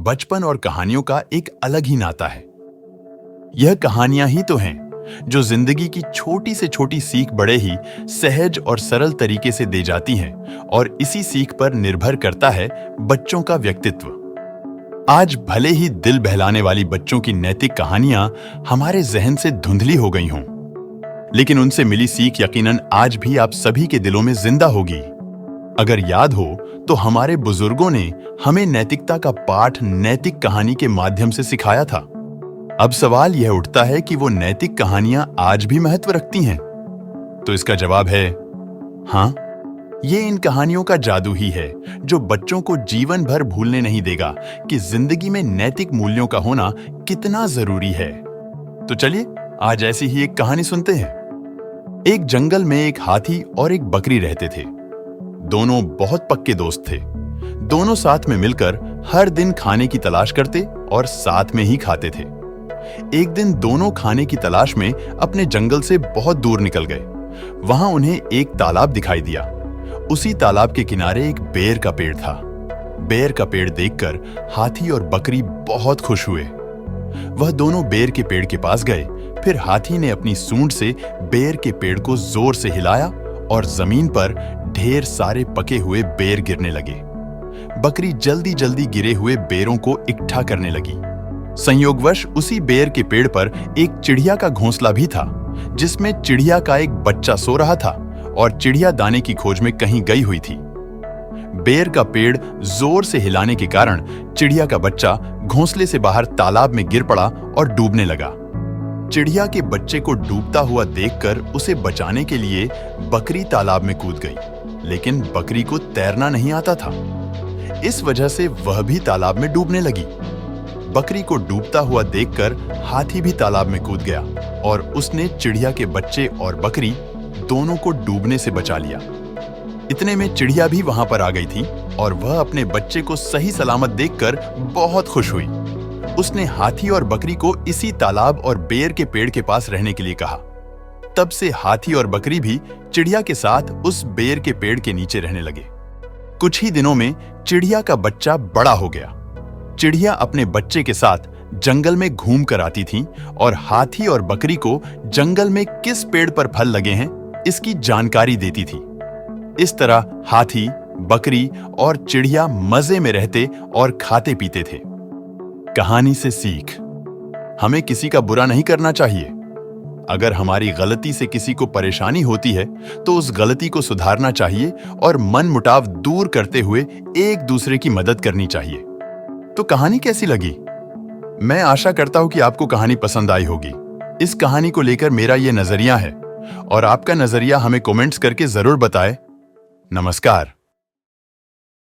बचपन और कहानियों का एक अलग ही नाता है। यह कहानियां ही तो हैं जो जिंदगी की छोटी से छोटी सीख बड़े ही सहज और सरल तरीके से दे जाती हैं और इसी सीख पर निर्भर करता है बच्चों का व्यक्तित्व। आज भले ही दिल बहलाने वाली बच्चों की नैतिक कहानियां हमारे जहन से धुंधली हो गई हों, लेकिन उनसे मिली सीख यकीनन आज भी आप सभी के दिलों में जिंदा होगी। अगर याद हो तो हमारे बुजुर्गों ने हमें नैतिकता का पाठ नैतिक कहानी के माध्यम से सिखाया था। अब सवाल यह उठता है कि वो नैतिक कहानियां आज भी महत्व रखती हैं? तो इसका जवाब है हाँ। ये इन कहानियों का जादू ही है जो बच्चों को जीवन भर भूलने नहीं देगा कि जिंदगी में नैतिक मूल्यों का होना कितना जरूरी है। तो चलिए आज ऐसी ही एक कहानी सुनते हैं। एक जंगल में एक हाथी और एक बकरी रहते थे। दोनों बहुत पक्के दोस्त थे। दोनों साथ में मिलकर हर दिन खाने की तलाश करते और साथ में ही खाते थे। एक दिन दोनों खाने की तलाश में अपने जंगल से बहुत दूर निकल गए। वहां उन्हें एक तालाब दिखाई दिया। उसी तालाब के किनारे एक बेर का पेड़ था। बेर का पेड़ देखकर हाथी और बकरी बहुत खुश हुए। वह दोनों बेर के पेड़ के पास गए। फिर हाथी ने अपनी सूंड से बेर के पेड़ को जोर से हिलाया और जमीन पर ढेर सारे पके हुए बेर गिरने लगे। बकरी जल्दी जल्दी गिरे हुए बेरों को इकट्ठा करने लगी। संयोगवश उसी बेर के पेड़ पर एक चिड़िया का घोंसला भी था, जिसमें चिड़िया का एक बच्चा सो रहा था और चिड़िया दाने की खोज में कहीं गई हुई थी। बेर का पेड़ जोर से हिलाने के कारण चिड़िया का बच्चा घोंसले से बाहर तालाब में गिर पड़ा और डूबने लगा। चिड़िया के बच्चे को डूबता हुआ देखकर उसे बचाने के लिए बकरी तालाब में कूद गई, लेकिन बकरी को तैरना नहीं आता था। इस वजह से वह भी तालाब में डूबने लगी। बकरी को डूबता हुआ देखकर हाथी भी तालाब में कूद गया और उसने चिड़िया के बच्चे और बकरी दोनों को डूबने से बचा लिया। इतने में चिड़िया भी वहां पर आ गई थी और वह अपने बच्चे को सही सलामत देखकर बहुत खुश हुई। उसने हाथी और बकरी को इसी तालाब और बेर के पेड़ के पास रहने के लिए कहा। तब से हाथी और बकरी भी चिड़िया के साथ उस बेर के पेड़ के नीचे रहने लगे। कुछ ही दिनों में चिड़िया का बच्चा बड़ा हो गया। चिड़िया अपने बच्चे के साथ जंगल में घूम कर आती थी और हाथी और बकरी को जंगल में किस पेड़ पर फल लगे हैं इसकी जानकारी देती थी। इस तरह हाथी, बकरी और चिड़िया मजे में रहते और खाते पीते थे। कहानी से सीख, हमें किसी का बुरा नहीं करना चाहिए। अगर हमारी गलती से किसी को परेशानी होती है तो उस गलती को सुधारना चाहिए और मनमुटाव दूर करते हुए एक दूसरे की मदद करनी चाहिए। तो कहानी कैसी लगी? मैं आशा करता हूं कि आपको कहानी पसंद आई होगी। इस कहानी को लेकर मेरा यह नजरिया है और आपका नजरिया हमें कमेंट्स करके जरूर बताएं। नमस्कार।